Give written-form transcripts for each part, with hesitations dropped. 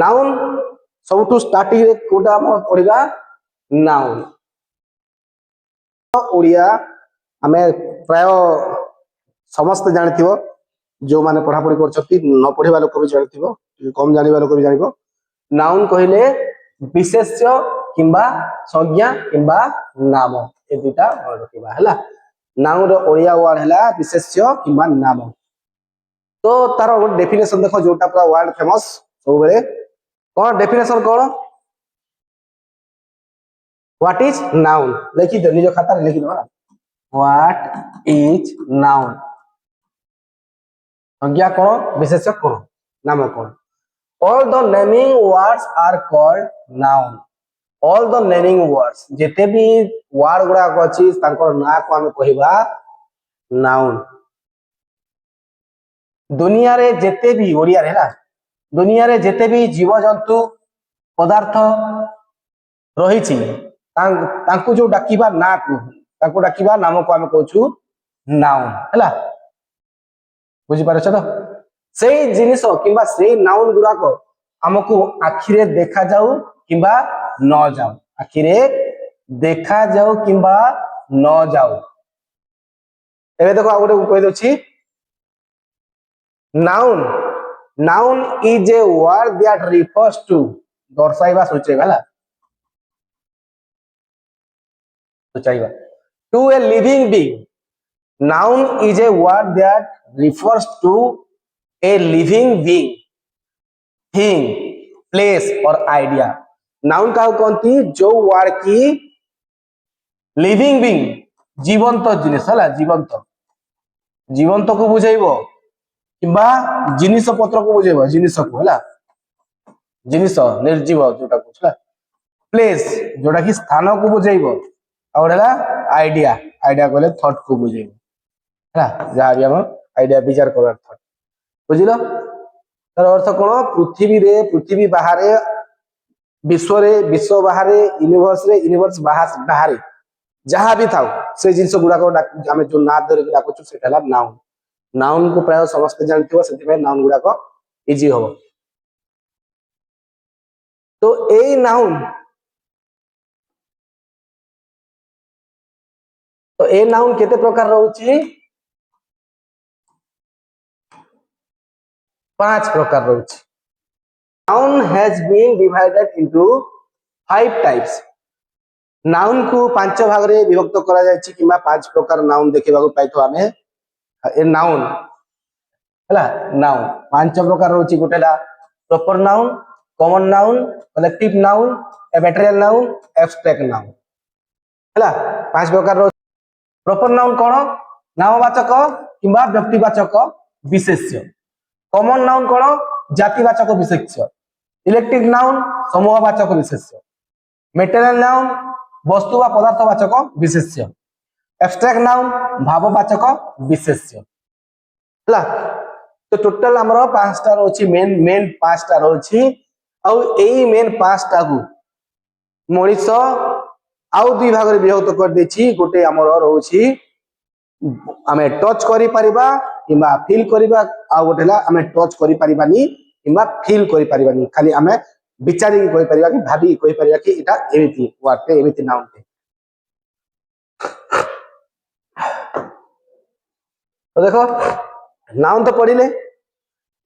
Noun सबुठु starting रे कोटा हम पढ़िबा noun Odia आमे प्राय समस्त जानथिबो जो माने पढ़ा पढ़ी करछथि न पढ़िबा लोक भी जानथिबो कम जानिबा लोक भी जानिबो नाउन कहिले विशेष्य किंबा संज्ञा किंबा नाम ए दुटा वर्ड रखिबा हला नाउन रो ओडिया वर्ड हला विशेष्य किंबा नाम तो तार डेफिनेशन देखो जोटा पूरा वर्ल्ड फेमस सब बेले कौन डेफिनेशन कौन व्हाट इज नाउन लिखि दे निज खाता लिखि दो व्हाट इज नाउन संज्ञा कौन विशेष्य कौन नाम कौन all the naming words are called noun all the naming words जेते भी वर्ड गुडा अछि तांकर ना को हम कहिबा नाउन दुनिया रे जेते भी ओडिया रे ना दुनिया रे जेते भी जीव जंतु पदार्थ रही छी तांको जो डाकिबा ना को तांको डाकिबा नाम को हम कहूछु नाउन हैला बुझी पारछ तो सेई जिनिस किबा सेई नाउन गुडा को हमको आखिरे देखा जाऊ किबा न जाऊ आखिरे देखा जाऊ किबा न जाऊ एबे देखो आ गोटे कहि दोछि noun noun is a word that refers to दर्शाइबा सोचेबा सोचाइबा to a living being noun is a word that refers to a living being thing place or idea noun का कहती जो word की living being जीवंत जिनिस हला जीवंत जीवंत को बुझाइबो किबा जिनिस पत्र को बुझाइबो जिनिस को हला जिनिस निर्जीव जोटा को हला प्लेस जोटा की स्थान को बुझाइबो और हला आइडिया आइडिया कहले थॉट को बुझाइबो जहाँ भी हम आइडिया विचार कर बुझिल तार अर्थ कौन पृथ्वी बाहर विश्व रे विश्व बाहर यूनिवर्स बाहर जहाँ भी था से जिनस गुड़ाक आम जो ना धरिक डाकुचु से नाउन नाउन को प्राय समस्त जानथिबो सेति नाउन गुड़ाक इजी हम तो ए नाउन केते प्रकार रहउची 5 प्रकार रहउची noun has been divided into 5 types noun को 5 भाग रे विभक्त करा जायछि किबा 5 प्रकार नाउन देखिबा को पाइथो हमें ए नाउन हला नाउन 5 प्रकार रहउची गोटेला proper noun common noun collective noun material noun abstract noun हला 5 प्रकार प्रॉपर नाउन कोन नामवाचक किबा व्यक्तिवाचक विशेष्य कॉमन नाउन कोन जातिवाचक विशेष्य इलेक्टिव नाउन समूहवाचक विशेष्य मेटेरियल नाउन वस्तु वा पदार्थवाचक विशेष्य एब्स्ट्रैक्ट नाउन भाववाचक विशेष्य हला तो टोटल हमर 5 टा रहउची मेन 5 टा रहउची आ एई मेन 5 टा को मଣିଷ आउ दुई भाग रे विभक्त कर देछि गोटे हमर रहउची आमे टच करि परिबा किबा फील करिबा आ गोटेला आमे टच करि परिबानी किबा फील करि परिबानी खाली आमे विचारी कहि परिबा कि भाबी कहि परिबा कि एटा एमिति वर्ड पे एमिति नाउन पे तो देखो नाउन तो पढ़िले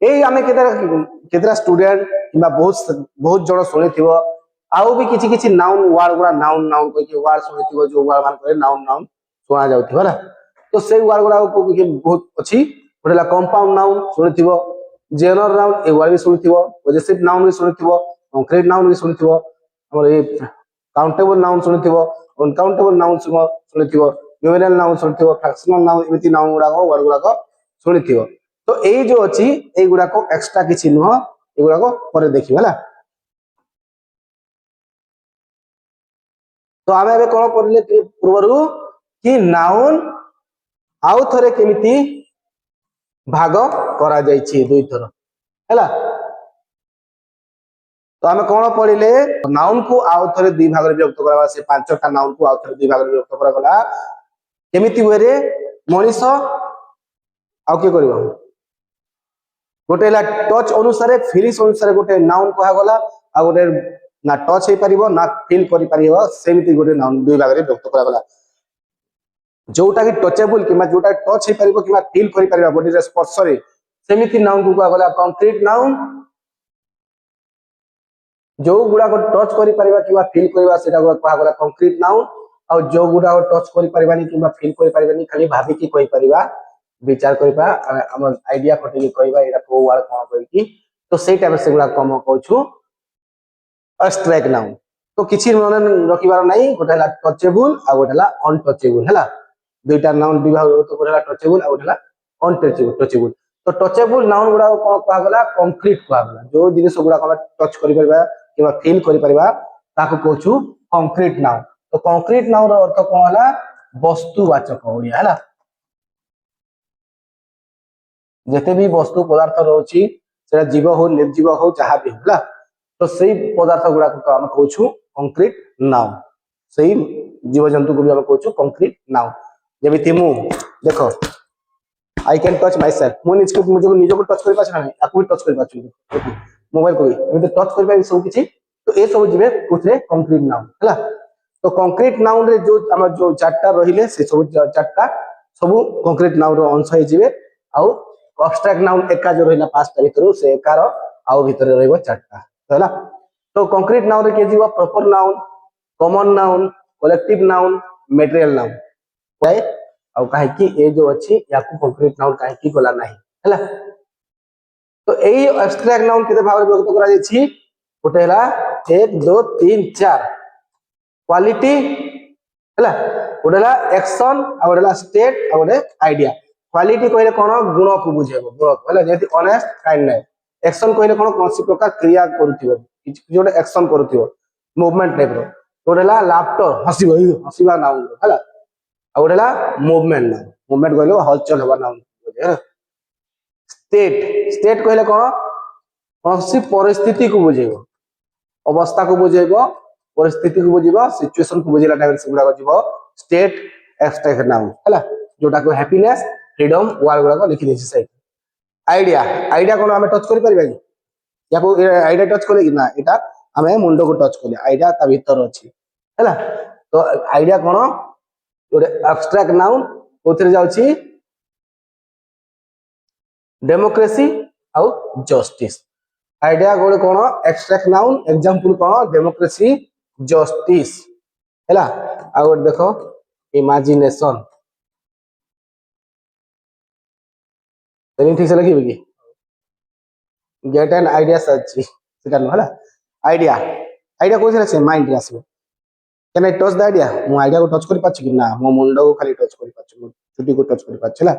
एई आमे केतरा स्टूडेंट किबा बहुत जण सुनिथिबो आउ भी किछि नाउन वर्ड गुडा नाउन नाउन कहि वर्ड सुनिथिबो जो वर्ड मान करे नाउन नाउन सुना जाउथिबो ना तो से वर्ड गुडा को बहुत अछि गोटेला कंपाउंड नाउन सुनिथिबो जनरल नाउन ए वर्ड भी सुनिथिबो पॉजिटिव नाउन भी सुनिथिबो कंक्रीट नाउन भी सुनिथिबो हमर ए काउंटेबल नाउन सुनिथिबो अनकाउंटेबल नाउन सुनिथिबो न्यूमेरिकल नाउन सुनिथिबो फ्रैक्शनल नाउन एमिति नाउन गुडा को वर्ड गुडा को सुनिथिबो तो एई जो अछि एई गुडा को एक्स्ट्रा किछि न ए गुडा को परे देखिबा तो आमे एबे कोन पढले पूर्वरु कि नाउन आउ थरे केमिति भाग करा जायछि दुई थर हैला तो आमे कोन पढले नाउन को आउ थरे दुई भाग रे विभक्त करा से 5 टा नाउन को आउ थरे दुई भाग रे विभक्त करा गला केमिति वे रे मनीष आउ के करबो गोटे है टच अनुसार फिलिंग्स अनुसार गोटे नाउन कह गला आ गोटे ना टच हो पारिबो ना फील करि पारिबो सेमिति गोटे नाउन दुई भाग रे व्यक्त करा गला जोटा कि टचेबल कि जोटा टच हो पारिबो कि फील करि पारिबो बॉडी रे स्पर्श रे सेमिति नाउन को कह गला कंक्रीट नाउन जो गुडा को टच करि पारिबा कि फील करबा सेटा को कह गला कंक्रीट नाउन और जो गुडा को टच करि पारिबानी कि फील करि पारिबानी खाली भाबी कि कहि पारिबा विचार करबा हम आइडिया खटे कि कहबा एटा को वर्ड कोन कहि कि तो सेई टाइप से गुडा कम कहछु एब्स्ट्रैक्ट नाउन तो किछि मन रखिबार नाही गोटेला टचेबल आ गोटेला अनटचेबल हैला दुईटा नाउन विभाग तो गोटेला टचेबल आ गोटेला अनटचेबल तो टचेबल नाउन गुडा को कहा गला कंक्रीट कहा गला जो जिनिस गुडा को टच करि परबा कि फील करि परबा ताको कहछु कंक्रीट नाउन तो कंक्रीट नाउन रो अर्थ कोन हला वस्तुवाचक ओडिया हैला जेते भी वस्तु पदार्थ रहउची सेटा जीव हो निर्जीव हो जहा भी होला तो सही पदार्थ गुडा को हम कहछु कंक्रीट नाउन सही जीव जंतु को भी हम कहछु कंक्रीट नाउन जेमिति मु देखो I can touch my self मु निज को टच करि पाछ ना आकु टच करि पाछु मोबाइल को भी एमे टच करि पाइ सब किछि तो ए सब जिवे कोथरे कंक्रीट नाउन हैला तो कंक्रीट नाउन रे जो हम जो चारटा रहिले से सब चारटा सब कंक्रीट नाउन रो अंश हे जिवे आउ एब्स्ट्रैक्ट नाउन एका जो रहिला पांचटा भीतर से एकार आउ भीतर रहइबो चारटा हैला तो कंक्रीट नाउन रे के जीव proper noun common noun collective noun material noun right आउ काहे कि ए जो अछि याकू कंक्रीट नाउन काहे कि गला नाही हैला तो एई एब्स्ट्रैक्ट नाउन केते भाग रे व्यक्त करा जाइ छी गोटे हला 1 2 3 4 क्वालिटी हैला गोटे हला एक्शन आ गोटे हला स्टेट आ गोटे आइडिया क्वालिटी कहले कोन गुण को बुझेबो गुण हैला जेति ऑनेस्ट काइंडनेस एक्शन कहले कोन कोनसी प्रकार क्रिया करूथिबो जोटे एक्शन करूथिबो मूवमेंट टाइप रो गोटे हला लाफ्टर हसीबा नाउन हैला आ गोटे हला मूवमेंट कहले हलचल होबा नाउन हैला स्टेट कहले कोन कोनसी परिस्थिति को बुझेबो अवस्था को बुझेबो परिस्थिति को बुझेबो सिचुएशन को बुझेला टाइम से गुडा जीवो स्टेट एब्स्ट्रैक्ट नाउन हैला जोटा को हैप्पीनेस फ्रीडम वर्ड गुडा को लिखि देछि सही आइडिया कोन हमें टच करि परबा कि या को आइडिया टच करले कि ना एटा हमें मुंडो को टच करले आइडिया ता भीतर अछि हैला तो आइडिया कोन जोटे एब्स्ट्रैक्ट नाउन ओथरे जाउछि डेमोक्रेसी आउ जस्टिस आइडिया गोळे कोन एब्स्ट्रैक्ट नाउन एग्जांपल कोन डेमोक्रेसी जस्टिस हैला आ गोटे देखो इमेजिनेशन तनी ठीक से लिखिबे कि गेट एन आइडिया सच्ची सेटा न होला आइडिया कोइ से माइंड रे आसीबो can I touch the idea मु आइडिया को टच करि पाछि कि ना मो मुंडो को खाली टच करि पाछि छुटी को टच करि पाछि हैला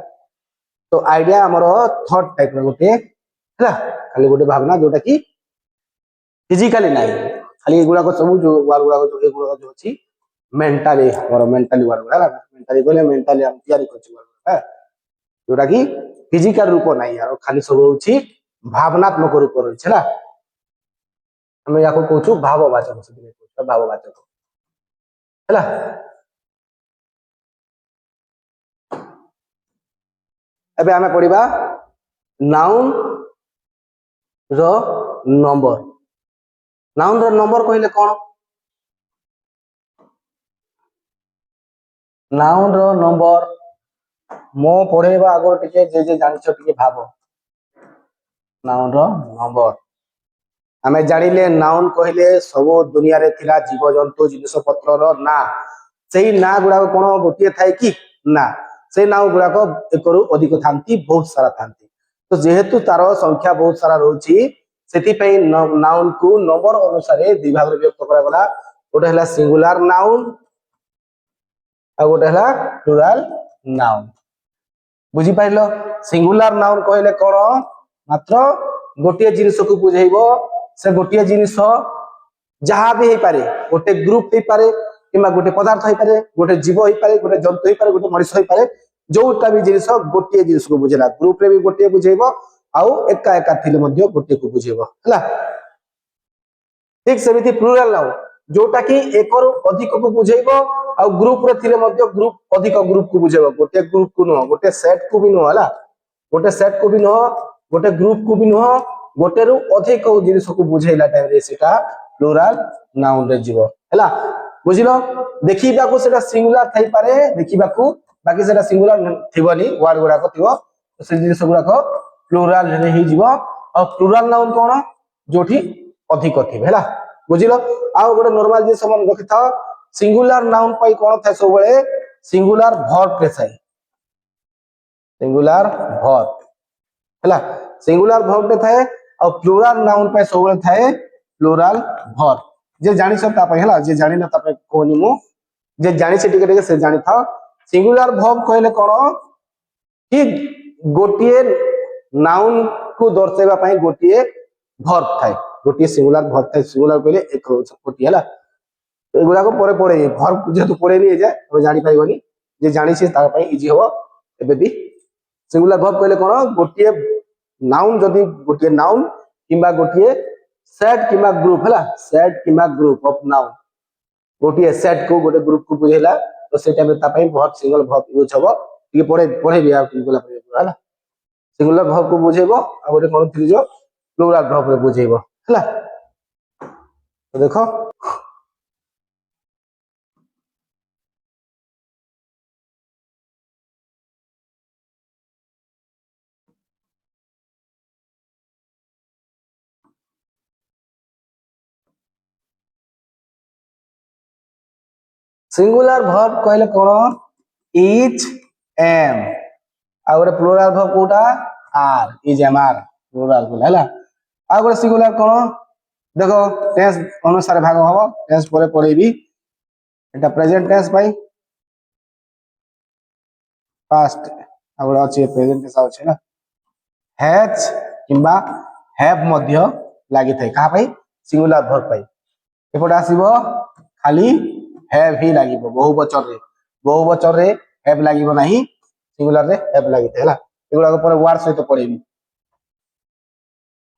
तो आइडिया हमरो थॉट टाइप रो गोटे हैला खाली गोटे भावना जोटा कि फिजिकली नाही खाली गुडा को सब जो वार गुडा को एक गुडा जो अछि मेंटली और मेंटली वार गुडा मेंटली बोले मेंटली हम तैयारी करछि वार जोटा कि फिजिकल रूप नाही यार खाली सब होछि भावनात्मक रूप रहि छला हम याको कहछु भाववाचक से कहछु भाववाचक हैला एबे हमें पढिबा नाउन रो नंबर कहले कोन नाउन रो नंबर मो पढेबा आगर टिके जे जानिछो टिके भाबो नाउन रो नंबर हमें जानिले नाउन कहले सब दुनिया रे थिला जीव जंतु जिनिस पत्र रो ना सेही ना गुडा कोन गोटिए थाय कि ना से नाउ गुडा को एकरु अधिक थांती बहुत सारा थांती तो जेहेतु तार संख्या बहुत सारा रहउची सेति पई नाउन को नंबर अनुसार दुई भाग रे व्यक्त करा गला गोटे हला सिंगुलर नाउन आ गोटे हला प्लुरल नाउन बुझी पाइलो सिंगुलर नाउन कहले कोन मात्र गोटिए जिनिस को बुझाइबो से गोटिए जिनिस जहां भी हे पारे गोटे ग्रुप हे पारे किमा गोटे पदार्थ हे पारे गोटे जीव हे पारे गोटे जंतु हे पारे गोटे मनुष्य हे पारे जोटा भी जिनिस गोटिए जिनिस को बुझेला ग्रुप रे भी गोटिए बुझेइबो आउ एका एका थिले मध्ये गोटिए को बुझेइबो हला ठीक सेमिति प्लुरल नाउन जोटा कि एकरो अधिक को बुझेइबो आउ ग्रुप रे थिले मध्ये ग्रुप अधिक ग्रुप को बुझेइबो गोटे ग्रुप को न गोटे सेट को भी न हला गोटे सेट को भी न गोटे ग्रुप को भी नुह गोटे रु अधिक जिनिस को बुझेला टाइम रे सेटा प्लुराल नाउन रे जीवो हैला बुझिलो देखिबा को सेटा सिंगुलर थाई पारे देखिबा को बाकी सेटा सिंगुलर थिबनी वर्ड गुडा को थिबो से जिनिस गुडा को प्लुराल रे ही जीवो और प्लुराल नाउन कोन जोठी अधिक थिबे हैला बुझिलो आ गोटे नॉर्मल जिनिस मन रखिथा सिंगुलर नाउन पई कोन थाय सब बेले सिंगुलर वर्ब रे थाय सिंगुलर वर्ब हैला सिंगुलर वर्ब रे थाय और प्लुराल नाउन पे सब बेले थाय प्लुराल वर्ब जे जानि सब ता पई हैला जे जानि ना ता पई कोनी मु जे जानि से टिके टिके से जानि था सिंगुलर वर्ब कहले कोन कि गोटिए नाउन को दर्शाइबा पई गोटिए वर्ब थाय गोटिए सिंगुलर वर्ब थाय सिंगुलर कहले एक गोटिए हैला एगुड़ा को परे पड़े भर जेहेतु पड़े नहीं जाए तब जानी पाइबनी जे जानी से तार पई इजी हो एबे भी सिंगुलर वर्ब कहले कोन गोटिए नाउन जदी गोटिए नाउन किबा गोटिए सेट किबा ग्रुप हैला सेट किबा ग्रुप ऑफ नाउन गोटिए सेट को गोटे ग्रुप को बुझेला तो से टाइम ता पई वर्ब सिंगल वर्ब यूज हबो टिके पढ़े भी आ टिके पड़े हैला सिंगुलर वर्ब को बुझेबो आ गोटे कोन थी जो प्लुराल वर्ब रे बुझेबो हैला तो देखो सिंगुलर वर्ब कहले कोन इज एम आ गोटे प्लुराल वर्ब कोटा are is am are plural बोला हैला आ गोटे सिंगुलर कोन देखो टेंस अनुसार भाग हबो टेंस परे पढेबी एटा प्रेजेंट टेंस पाई पास्ट आ गोटे अछि प्रेजेंट टेंस अछि ना हैज किबा हैव मध्य लागि थाई का पाई सिंगुलर वर्ब पाई एपटा आसीबो खाली हैव ही लागिबो बहुवचन रे हैव लागिबो नाही सिंगुलर रे हैव लागिते हैला एगुडा को पर वर्ड सहित पढेबी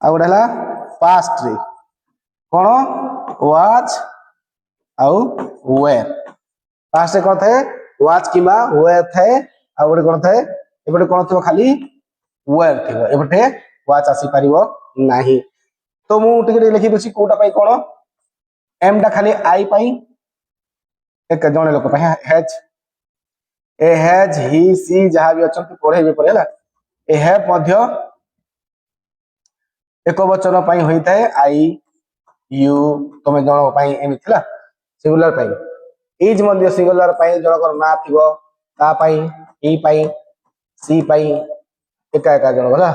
आ गोडा हला पास्ट रे कोन वाज आउ वेयर पास्ट रे कोन थाए वाज किबा वेयर थाए आ गोडे कोन थाए एबटे कोन थो खाली वेयर थिबो एबटे वाज आसी परिबो नाही तो मु टिके लिखि दछि कोटा पई कोन एम टा खाली आई पाई एक जने लोक पे हैज ए हैज ही सी जहां भी अछंती पढे भी परेला ए हैव मध्य एक वचन पई होई थाए आई यू तमे जण पई एमि थिला सिंगुलर पई इज मध्य सिंगुलर पई जणकर ना थिबो ता पई ई पई सी पई एका एका जण होला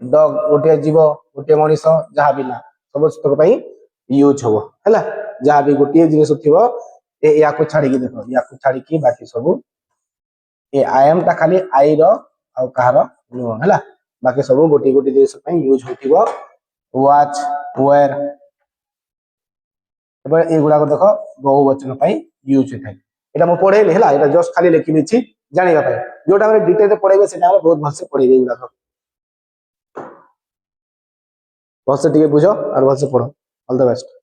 डॉग गोटे जीव गोटे मनीष जहां भी ना सब तक पई यूज होबो हैला जहां भी गोटे जिनिस थिबो ए या को छाड़ी के देखो या को छाड़ी के बाकी सब ए आई एम ता खाली आई रो आ कहार नो हैला बाकी सब गोटी गोटी जिनिस पई यूज होतिबो वाच वेयर एबे एगुडा को देखो बहुवचन पई यूज होथाय एटा म पढेली हैला एटा जस्ट खाली लिखि दिछि जानिबा पई जोटा हम डिटेल रे पढेबे सेटा हम बहुत भलसे पढेबे एगुडा को भलसे टिके बुझो और भलसे पढो ऑल द बेस्ट।